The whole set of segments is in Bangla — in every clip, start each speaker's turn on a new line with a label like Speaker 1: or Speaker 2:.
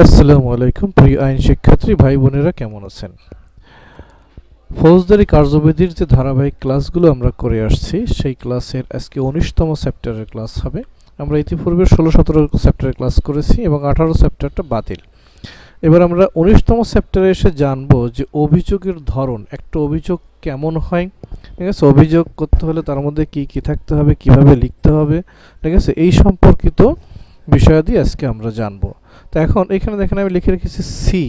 Speaker 1: আসসালামু আলাইকুম প্রিয় আইন শিক্ষার্থী ভাই বোনেরা, কেমন আছেন? ফৌজদারি কার্যবিধির যে ধারাবাহিক ক্লাসগুলো আমরা করে আসছি, সেই ক্লাসের আজকে 19তম চ্যাপ্টারের ক্লাস হবে। আমরা ইতিপূর্বে 16-17 চ্যাপ্টারের ক্লাস করেছি এবং 18 চ্যাপ্টারটা বাতিল। এবার আমরা 19তম চ্যাপ্টারে এসে জানবো যে অভিযোগের ধরন, একটা অভিযোগ কেমন হয়, ঠিক আছে, অভিযোগ করতে হলে তার মধ্যে কি কি থাকতে হবে, কিভাবে লিখতে হবে, ঠিক আছে, এই সম্পর্কিত বিষয়াদি আজকে আমরা জানবো। তো এখন এখানে দেখেন আমি লিখে রেখেছি সি,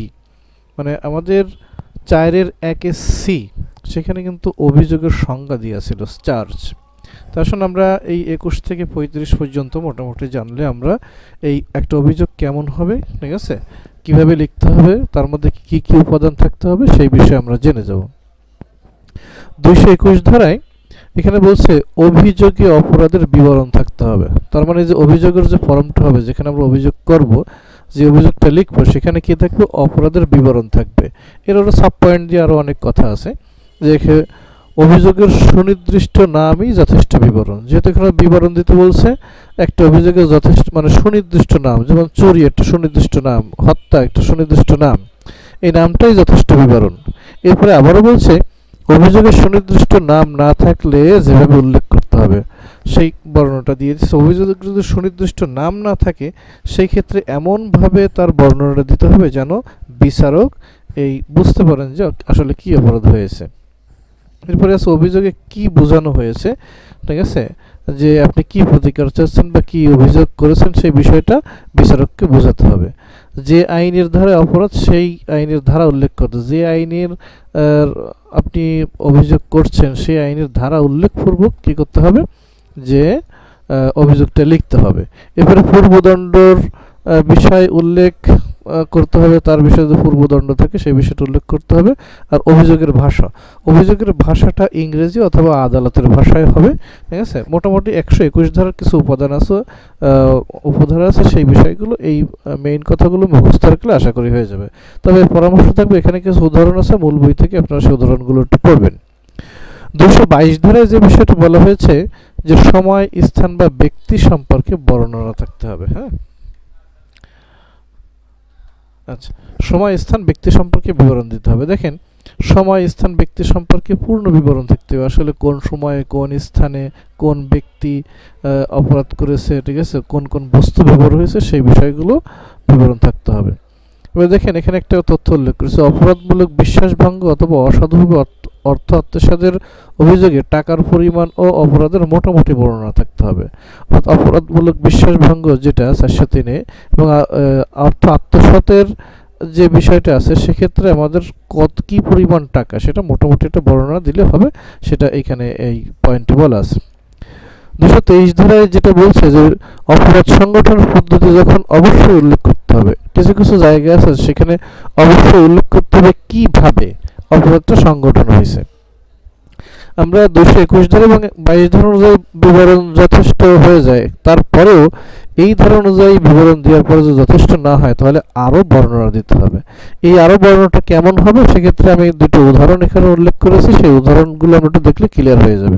Speaker 1: মানে আমাদের 4-এর 1-এ সি, সেখানে কিন্তু অভিযোগের সংজ্ঞা দেওয়া ছিল চার্জ। তো আসলে আমরা এই 21 থেকে 35 পর্যন্ত মোটামুটি জানলে আমরা এই একটা অভিযোগ কেমন হবে, ঠিক আছে, কিভাবে লিখতে হবে, তার মধ্যে কি কি উপাদান থাকতে হবে, সেই বিষয়ে আমরা জেনে যাব। 221 ধারায় এখানে বলছে অভিযোগে অপরাধের বিবরণ থাকতে হবে। তার মানে যে অভিযোগের যে ফর্মটা হবে, যেখানে আমরা অভিযোগ করব, যে অভিযোগটা লিখবো, সেখানে কি থাকবে? অপরাধের বিবরণ থাকবে। এর ওরা সাব পয়েন্ট দিয়ে আরও অনেক কথা আছে, যে অভিযোগের সুনির্দিষ্ট নামই যথেষ্ট বিবরণ। যেহেতু এখানে বিবরণ দিতে বলছে, একটা অভিযোগের যথেষ্ট মানে সুনির্দিষ্ট নাম, যেমন চুরি একটা সুনির্দিষ্ট নাম, হত্যা একটা সুনির্দিষ্ট নাম, এই নামটাই যথেষ্ট বিবরণ। এরপরে আবারও বলছে অভিযোগের সুনির্দিষ্ট নাম না থাকলে যেভাবে উল্লেখ করতে হবে সেই বর্ণনাটা দিয়ে দিচ্ছে। অভিযোগের যদি সুনির্দিষ্ট নাম না থাকে, সেই ক্ষেত্রে এমনভাবে তার বর্ণনাটা দিতে হবে যেন বিচারক এই বুঝতে পারেন যে আসলে কি অপরাধ হয়েছে। এরপরে আছে অভিযোগে কি বোঝানো হয়েছে, ঠিক আছে, যে আপনি কি প্রতিকার চাচ্ছেন বা কি অভিযোগ করেছেন, সেই বিষয়টা বিচারককে বোঝাতে হবে। যে আইনের ধারায় অপরাধ, সেই আইনের ধারা উল্লেখ করতে, যে আইনের আপনি অভিযোগ করছেন, সেই আইনের ধারা উল্লেখপূর্বক কী করতে হবে, যে অভিযোগটা লিখতে হবে। এরপরে পূর্বদণ্ডর বিষয় উল্লেখ করতে হবে, তার বিষয়ে যে পূর্বদণ্ড থাকে সেই বিষয়টা উল্লেখ করতে হবে। আর অভিযোগের ভাষা, অভিযোগের ভাষাটা ইংরেজি অথবা আদালতের ভাষায় হবে, ঠিক আছে। মোটামুটি 121 ধারার কিছু উপাদান আছে, উপধারা আছে, সেই বিষয়গুলো, এই মেইন কথাগুলো মুখস্থ রাখলে আশা করি হয়ে যাবে। তবে পরামর্শ থাকবে, এখানে কিছু উদাহরণ আছে, মূল বই থেকে আপনারা সেই উদাহরণগুলো একটু পড়বেন। 222 ধারায় যে বিষয়টা বলা হয়েছে, যে সময়, স্থান বা ব্যক্তি সম্পর্কে বর্ণনা থাকতে হবে। হ্যাঁ, আচ্ছা, সময়, স্থান, ব্যক্তি সম্পর্কে বিবরণ দিতে হবে। দেখেন, সময়, স্থান, ব্যক্তি সম্পর্কে পূর্ণ বিবরণ থাকতে হবে। আসলে কোন সময়ে, কোন স্থানে, কোন ব্যক্তি অপরাধ করেছে, ঠিক আছে, কোন কোন বস্তু ব্যবহার হয়েছে, সেই বিষয়গুলো বিবরণ থাকতে হবে। এবার দেখেন, এখানে একটা তথ্য উল্লেখ করেছে, অপরাধমূলক বিশ্বাসভঙ্গ অথবা অসাধুভাবে অর্থ আত্মসাতের অভিযোগে টাকার পরিমাণ ও অপরাধের মোটামুটি বর্ণনা থাকতে হবে। অর্থাৎ অপরাধমূলক বিশ্বাসভঙ্গ যেটা 403-এ, এবং অর্থ আত্মসাতের যে বিষয়টা আছে, সেক্ষেত্রে আমাদের কি পরিমাণ টাকা, সেটা মোটামুটি একটা বর্ণনা দিলে হবে, সেটা এখানে এই পয়েন্টে বলা আছে। 223 ধারায় যেটা বলছে, যে অপরাধ সংগঠনের পদ্ধতি যখন অবশ্যই উল্লেখ করতে হবে। কিছু কিছু জায়গা আছে সেখানে অবশ্যই উল্লেখ করতে হবে কিভাবে অপরাধটা সংগঠন হয়েছে। আমরা 221 ধারা এবং 22 ধারা অনুযায়ী বিবরণ যথেষ্ট হয়ে যায়, তারপরেও এই ধারা অনুযায়ী বিবরণ দেওয়ার পরে যদি যথেষ্ট না হয়, তাহলে আরও বর্ণনা দিতে হবে। এই আরও বর্ণনাটা কেমন হবে, সেক্ষেত্রে আমি দুটো উদাহরণ এখানে উল্লেখ করেছি, সেই উদাহরণগুলো আমরা একটু দেখলে ক্লিয়ার হয়ে যাবে।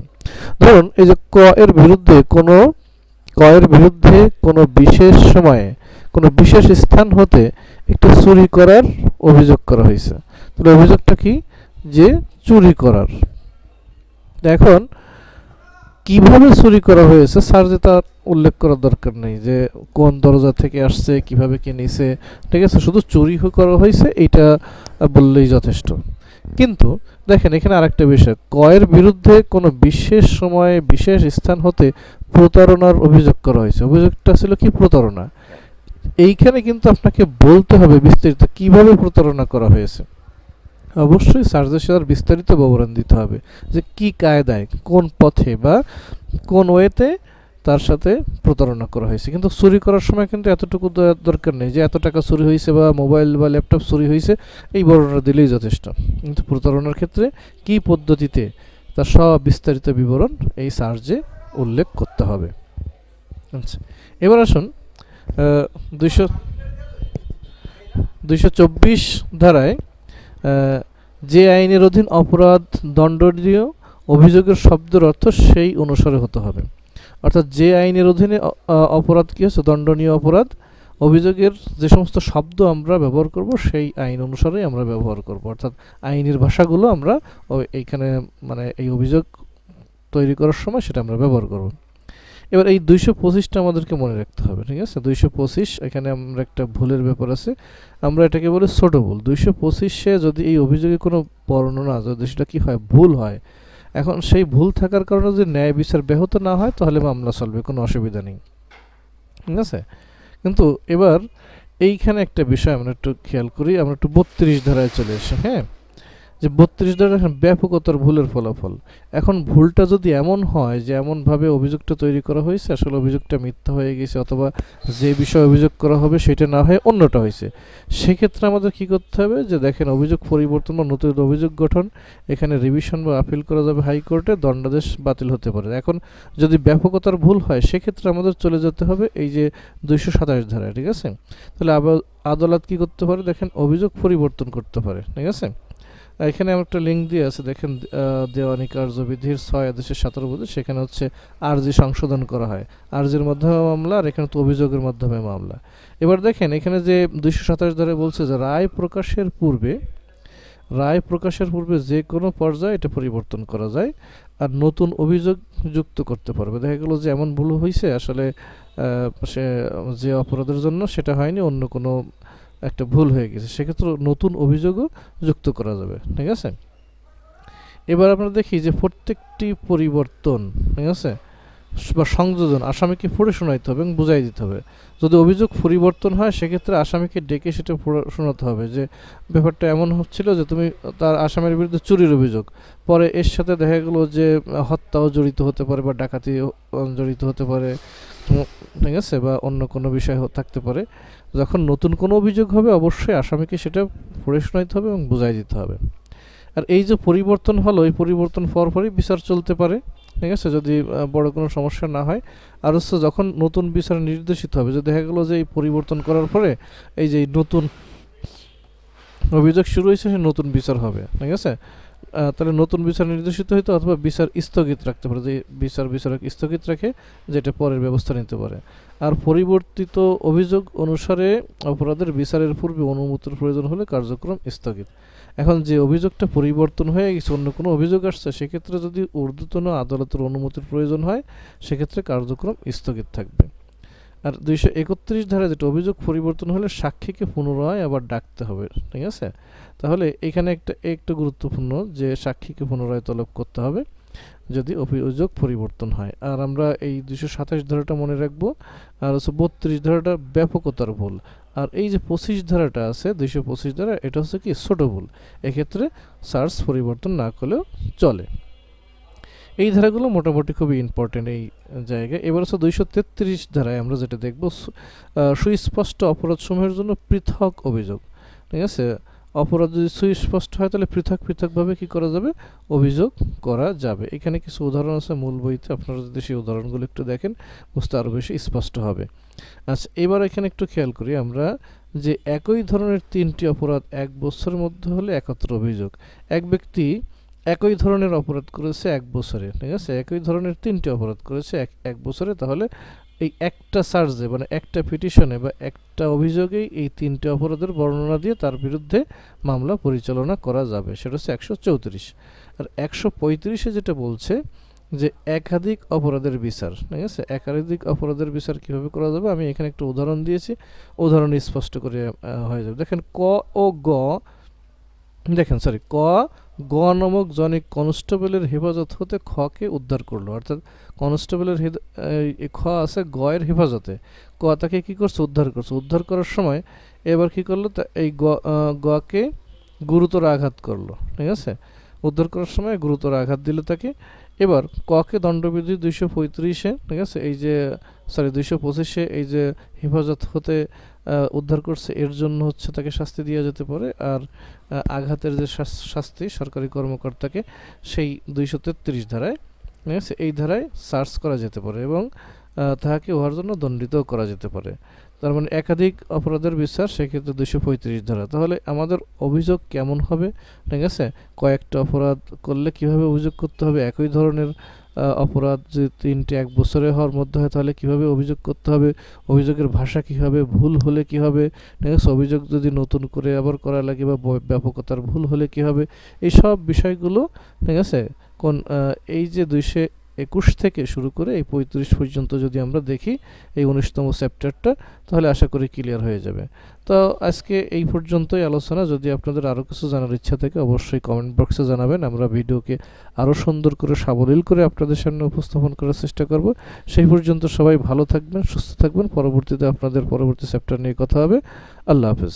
Speaker 1: ধরুন, এই যে ক এর বিরুদ্ধে কোনো বিশেষ সময়ে কোনো বিশেষ স্থান হতে একটা চুরি করার অভিযোগ করা হয়েছে। তাহলে অভিযোগটা কি? যে চুরি করার। এখন কিভাবে চুরি করা হয়েছে চার্জে তার উল্লেখ করার দরকার নেই, যে কোন দরজা থেকে আসছে, কিভাবে কি নিছে, ঠিক আছে, শুধু চুরি করা হয়েছে এইটা বললেই যথেষ্ট। কিন্তু দেখেন, এখানে আরেকটা বিষয়, কয়ের বিরুদ্ধে কোনো বিশেষ সময়ে বিশেষ স্থান হতে প্রতারণার অভিযোগ করা হয়েছে। অভিযোগটা ছিল কি? প্রতারণা। এইখানে কিন্তু আপনাকে বলতে হবে বিস্তারিত কিভাবে প্রতারণা করা হয়েছে। অবশ্যই সার্জের সাথে বিস্তারিত বিবরণ দিতে হবে, যে কি কায়দায়, কোন পথে বা কোন ওয়েতে তার সাথে প্রতারণা করা হয়েছে। কিন্তু চুরি করার সময় কিন্তু এতটুকু দরকার নেই, যে এত টাকা চুরি হয়েছে বা মোবাইল বা ল্যাপটপ চুরি হয়েছে, এই বর্ণনা দিলেই যথেষ্ট। কিন্তু প্রতারণার ক্ষেত্রে কি পদ্ধতিতে, তার সব বিস্তারিত বিবরণ এই সার্জে উল্লেখ করতে হবে। আচ্ছা, এবার আসুন 224 ধারায় যে আইনের অধীন অপরাধ দণ্ডনীয়, অভিযোগের শব্দের অর্থ সেই অনুসারে হতে হবে। অর্থাৎ যে আইনের অধীনে অপরাধ কি হচ্ছে? দণ্ডনীয় অপরাধ, অভিযোগের যে সমস্ত শব্দ আমরা ব্যবহার করব সেই আইন অনুসারেই আমরা ব্যবহার করব, অর্থাৎ আইনের ভাষাগুলো আমরা এইখানে মানে এই অভিযোগ তৈরি করার সময় সেটা আমরা ব্যবহার করব। এবার এই 225টা আমাদেরকে মনে রাখতে হবে, ঠিক আছে। 225, এখানে আমরা একটা ভুলের ব্যাপার আছে, আমরা এটাকে বলি ছোট ভুল। 225-এ যদি এই অভিযোগে কোনো বর্ণনা যদি সেটা কি হয়, ভুল হয়, এখন সেই ভুল থাকার কারণে যদি ন্যায় বিচার ব্যাহত না হয় তাহলে মামলা চলবে, কোনো অসুবিধা নেই, ঠিক আছে। কিন্তু এবার এইখানে একটা বিষয় আমরা একটু খেয়াল করি, আমরা একটু 32 ধারায় চলে এসে, হ্যাঁ, যে 32 ধারা এখন ব্যাপকতার ভুলের ফলাফল। এখন ভুলটা যদি এমন হয় যে এমনভাবে অভিযোগটা তৈরি করা হয়েছে আসলে অভিযোগটা মিথ্যা হয়ে গেছে, অথবা যে বিষয়ে অভিযোগ করা হবে সেটা না হয়ে অন্যটা হয়েছে, সেক্ষেত্রে আমাদের কি করতে হবে, যে দেখেন অভিযোগ পরিবর্তন বা নতুন অভিযোগ গঠন, এখানে রিভিশন বা আপিল করা যাবে হাইকোর্টে, দণ্ডাদেশ বাতিল হতে পারে। এখন যদি ব্যাপকতার ভুল হয় সেক্ষেত্রে আমাদের চলে যেতে হবে এই যে 227 ধারায়, ঠিক আছে। তাহলে আবার আদালত কি করতে পারে, দেখেন অভিযোগ পরিবর্তন করতে পারে, ঠিক আছে। এখানে আমার একটা লিঙ্ক দিয়ে আছে, দেখেন দেওয়ানি কার্যবিধির 6 আদেশের 17 বোধে, সেখানে হচ্ছে আর্জি সংশোধন করা হয়, আর্জির মাধ্যমে মামলা, আর এখানে তো অভিযোগের মাধ্যমে মামলা। এবার দেখেন এখানে যে 227 ধারে বলছে যে রায় প্রকাশের পূর্বে যে কোনো পর্যায়ে এটা পরিবর্তন করা যায় আর নতুন অভিযোগ যুক্ত করতে পারবে। দেখা গেল যে এমন ভুল হয়েছে আসলে সে যে অপরাধের জন্য সেটা হয়নি, অন্য কোনো একটা ভুল হয়ে গেছে, সেক্ষেত্রে নতুন অভিযোগও যুক্ত করা যাবে, ঠিক আছে। এবার আমরা দেখি যে প্রত্যেকটি পরিবর্তন, ঠিক আছে, বা সংযোজন আসামিকে পড়ে শোনাইতে হবে এবং বুঝাই দিতে হবে। যদি অভিযোগ পরিবর্তন হয় সেক্ষেত্রে আসামিকে ডেকে সেটা পড়ে শোনাতে হবে যে ব্যাপারটা এমন হচ্ছিল যে তুমি তার আসামির বিরুদ্ধে চুরির অভিযোগ, পরে এর সাথে দেখা গেলো যে হত্যাও জড়িত হতে পারে বা ডাকাতি জড়িত হতে পারে, ঠিক আছে, বা অন্য কোনো বিষয় থাকতে পারে। যখন নতুন কোনো অভিযোগ হবে অবশ্যই আসামিকে সেটা পড়ে শোনাইতে হবে এবং বুঝাই দিতে হবে। আর এই যে পরিবর্তন হলো, এই পরিবর্তন পরপরই বিচার চলতে পারে, ঠিক আছে, যদি বড় কোনো সমস্যা না হয়। আর হচ্ছে যখন নতুন বিচার নির্দেশিত হবে, যে দেখা গেলো যে এই পরিবর্তন করার পরে এই যে নতুন অভিযোগ শুরু হয়েছে, সে নতুন বিচার হবে, ঠিক আছে, তাহলে নতুন বিচার নির্দেশিত হইতো, অথবা বিচার স্থগিত রাখতে পারে, যে বিচারক স্থগিত রাখে, যেটা পরের ব্যবস্থা নিতে পারে। আর পরিবর্তিত অভিযোগ অনুসারে অপরাধের বিচারের পূর্বে অনুমতির প্রয়োজন হলে কার্যক্রম স্থগিত। এখন যে অভিযোগটা পরিবর্তন হয়ে গেছে, অন্য কোনো অভিযোগ আসছে, সেক্ষেত্রে যদি ঊর্ধ্বতন আদালতের অনুমতির প্রয়োজন হয় সেক্ষেত্রে কার্যক্রম স্থগিত থাকবে। আর 231 ধারা যেটা, অভিযোগ পরিবর্তন হলে সাক্ষীকে পুনরায় আবার ডাকতে হবে, ঠিক আছে। তাহলে এখানে একটু গুরুত্বপূর্ণ যে সাক্ষীকে পুনরায় তলব করতে হবে যদি অভিযোগ পরিবর্তন হয়। আর আমরা এই 227 ধারাটা মনে রাখবো। আর হচ্ছে 32 ধারাটা ব্যাপকতার ভুল। আর এই যে 25 ধারাটা আছে, 225 ধারা, এটা হচ্ছে কি ছোট ভুল, এক্ষেত্রে চার্জ পরিবর্তন না করলেও চলে। এই ধারাগুলো মোটামুটি খুবই ইম্পর্টেন্ট এই জায়গায়। এবার হচ্ছে 233 ধারায় আমরা যেটা দেখব, সুস্পষ্ট অপরাধসমূহের জন্য পৃথক অভিযোগ, ঠিক আছে। অপরাধ যদি সুস্পষ্ট হয় তাহলে পৃথকভাবে কি করা যাবে, অভিযোগ করা যাবে। এখানে কিছু উদাহরণ আছে মূল বইতে, আপনারা যদি সেই উদাহরণগুলো একটু দেখেন বুঝতে আরও বেশি স্পষ্ট হবে। আচ্ছা, এবার এখানে একটু খেয়াল করি আমরা যে একই ধরনের 3টি অপরাধ 1 বছরের মধ্যে হলে একত্র অভিযোগ। এক ব্যক্তি একই ধরনের অপরাধ করেছে 1 বছরে, ঠিক আছে, একই ধরনের 3টি অপরাধ করেছে এক বছরে, তাহলে এই একটা চার্জে মানে একটা পিটিশনে বা একটা অভিযোগেই এই 3টে অপরাধের বর্ণনা দিয়ে তার বিরুদ্ধে মামলা পরিচালনা করা যাবে, সেটা হচ্ছে 134। আর 135-এ যেটা বলছে যে একাধিক অপরাধের বিচার, ঠিক আছে, একাধিক অপরাধের বিচার কীভাবে করা যাবে, আমি এখানে একটা উদাহরণ দিয়েছি, উদাহরণ স্পষ্ট করে হয়ে যাবে। দেখেন ক ও গ, দেখেন সরি ক গ নামক জনৈক কনস্টেবলের হেফাজত হতে খকে উদ্ধার করলো, অর্থাৎ কনস্টেবলের খ আছে গয়ের হেফাজতে, ক তাকে কী করছে, উদ্ধার করছে। উদ্ধার করার সময় এবার কী করলো, এই গকে গুরুতর আঘাত করলো, ঠিক আছে, উদ্ধার করার সময় গুরুতর আঘাত দিল তাকে। এবার ককে দণ্ডবিধি 235-এ, ঠিক আছে, এই যে 225-এ এই যে হেফাজত হতে উদ্ধার করছে এর জন্য হচ্ছে তাকে শাস্তি দেওয়া যেতে পারে। আর আঘাতের যে শাস্তি সরকারি কর্মকর্তাকে সেই 233 ধারায়, ঠিক আছে, এই ধারায় সার্চ করা যেতে পারে এবং তাহাকে উহার জন্য দণ্ডিতও করা যেতে পারে। তার মানে একাধিক অপরাধের বিচার, সেক্ষেত্রে 235 ধারা। তাহলে আমাদের অভিযোগ কেমন হবে, ঠিক আছে, কয়েকটা অপরাধ করলে কিভাবে অভিযোগ করতে হবে, একই ধরনের অপরাধ যে 3টে 1 বছরে হওয়ার মধ্যে হয় তাহলে কিভাবে অভিযোগ করতে হবে, অভিযোগের ভাষা কী হবে, ভুল হলে কী হবে, ঠিক আছে, অভিযোগ যদি নতুন করে আবার করা লাগে বা ব্যাপকতার ভুল হলে কী হবে, এই সব বিষয়গুলো, ঠিক আছে, কোন এই যে 221 থেকে শুরু করে এই 35 পর্যন্ত যদি আমরা দেখি এই 19তম চ্যাপ্টারটা, তাহলে আশা করি ক্লিয়ার হয়ে যাবে। তো আজকে এই পর্যন্তই আলোচনা। যদি আপনাদের আরও কিছু জানার ইচ্ছা থাকে অবশ্যই কমেন্ট বক্সে জানাবেন। আমরা ভিডিওকে আরও সুন্দর করে সাবলীল করে আপনাদের সামনে উপস্থাপন করার চেষ্টা করব। সেই পর্যন্ত সবাই ভালো থাকবেন, সুস্থ থাকবেন। পরবর্তীতে আপনাদের পরবর্তী চ্যাপ্টার নিয়ে কথা হবে। আল্লাহ হাফেজ।